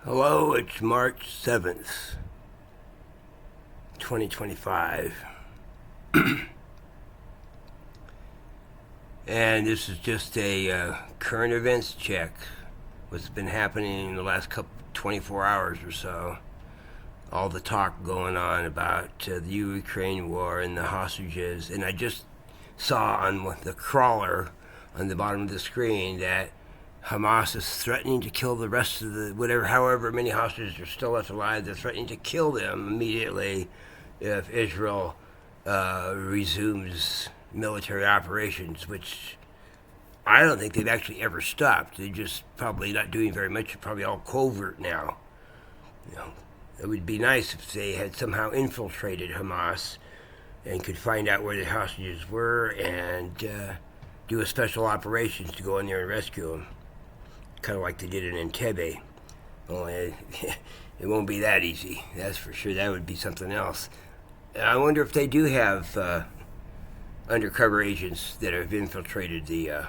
Hello, it's March 7th, 2025. And this is just a current events check. What's been happening in the last 24 hours or so. All the talk going on about the Ukraine war and the hostages. And I just saw on the crawler on the bottom of the screen that Hamas is threatening to kill the rest of however many hostages are still left alive. They're threatening to kill them immediately if Israel resumes military operations, which I don't think they've actually ever stopped. They're just probably not doing very much. They're probably all covert now. It would be nice if they had somehow infiltrated Hamas and could find out where the hostages were and do a special operations to go in there and rescue them. Kind of like they did in Entebbe. Only it won't be that easy, that's for sure. That would be something else. I wonder if they do have undercover agents that have infiltrated the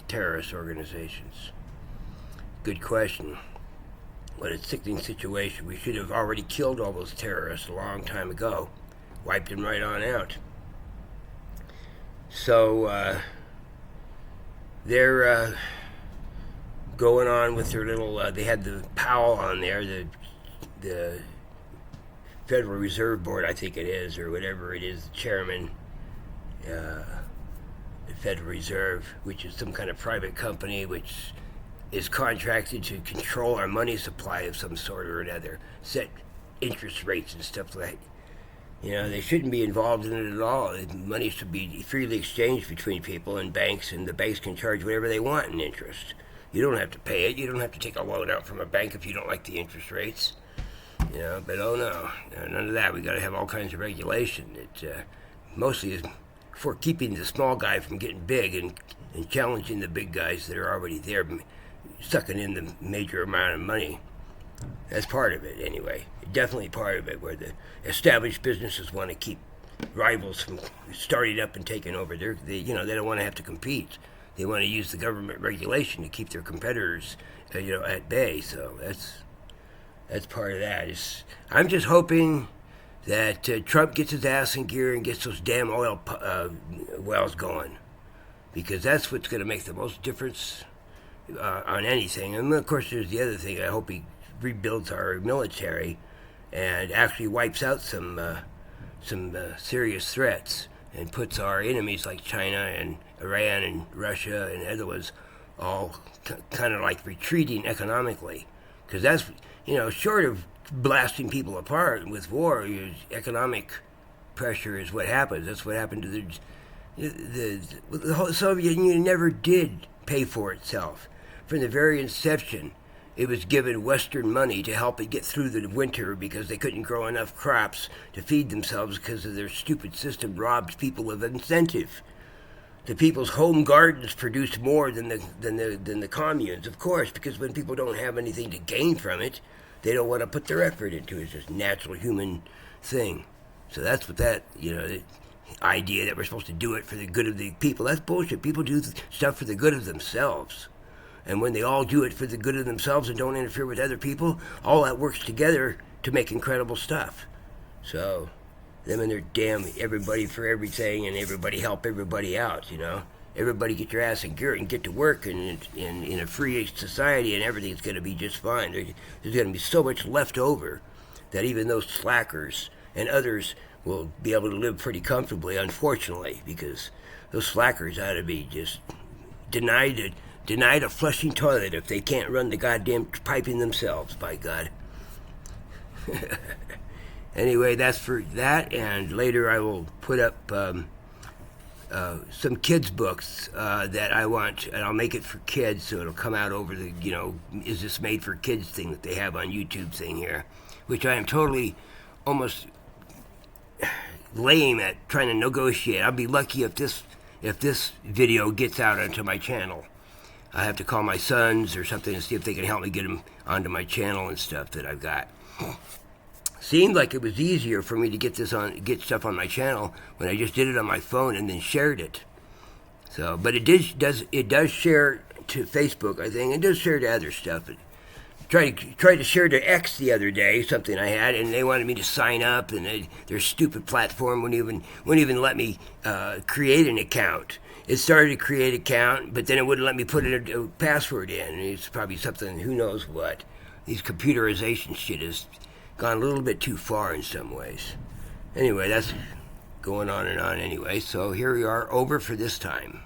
terrorist organizations. Good question. What a sickening situation. We should have already killed all those terrorists a long time ago. Wiped them right on out. So, they're going on with their little, they had the Powell on there, the Federal Reserve Board, I think it is, or whatever it is, the chairman, the Federal Reserve, which is some kind of private company which is contracted to control our money supply of some sort or another, set interest rates and stuff like that. They shouldn't be involved in it at all. Money should be freely exchanged between people and the banks can charge whatever they want in interest. You don't have to pay it. You don't have to take a loan out from a bank if you don't like the interest rates. But oh no, none of that. We got to have all kinds of regulation. It mostly is for keeping the small guy from getting big and challenging the big guys that are already there, sucking in the major amount of money. That's part of it, anyway. Definitely part of it, where the established businesses want to keep rivals from starting up and taking over. They don't want to have to compete. They want to use the government regulation to keep their competitors, at bay. So that's part of that. I'm just hoping that Trump gets his ass in gear and gets those damn oil wells going, because that's what's going to make the most difference on anything. And of course, there's the other thing. I hope he rebuilds our military and actually wipes out some serious threats and puts our enemies like China and Iran and Russia and other ones all kind of like retreating economically. Because that's, short of blasting people apart with war, economic pressure is what happens. That's what happened to the whole Soviet Union. Never did pay for itself. From the very inception, it was given Western money to help it get through the winter because they couldn't grow enough crops to feed themselves because of their stupid system robbed people of incentive. The people's home gardens produced more than the communes, of course, because when people don't have anything to gain from it, they don't want to put their effort into it. It's just a natural human thing. So that's what the idea that we're supposed to do it for the good of the people, that's bullshit. People do stuff for the good of themselves. And when they all do it for the good of themselves and don't interfere with other people, all that works together to make incredible stuff. So, them and their damn everybody for everything and everybody help everybody out, Everybody get your ass in gear and get to work in a free society and everything's going to be just fine. There's going to be so much left over that even those slackers and others will be able to live pretty comfortably, unfortunately, because those slackers ought to be just denied a flushing toilet if they can't run the goddamn piping themselves, by God. Anyway, that's for that, and later I will put up some kids' books that I want, and I'll make it for kids, so it'll come out over the, is this made for kids thing that they have on YouTube thing here, which I am totally almost lame at trying to negotiate. I'll be lucky if this video gets out onto my channel. I have to call my sons or something and see if they can help me get them onto my channel and stuff that I've got. Seemed like it was easier for me to get stuff on my channel when I just did it on my phone and then shared it. So, but it does share to Facebook, I think. It does share to other stuff. But tried to share to X the other day something I had, and they wanted me to sign up, and their stupid platform wouldn't even let me create an account. It started to create an account, but then it wouldn't let me put a password in. It's probably something, who knows what. These computerization shit has gone a little bit too far in some ways. Anyway, that's going on and on anyway. So here we are, over for this time.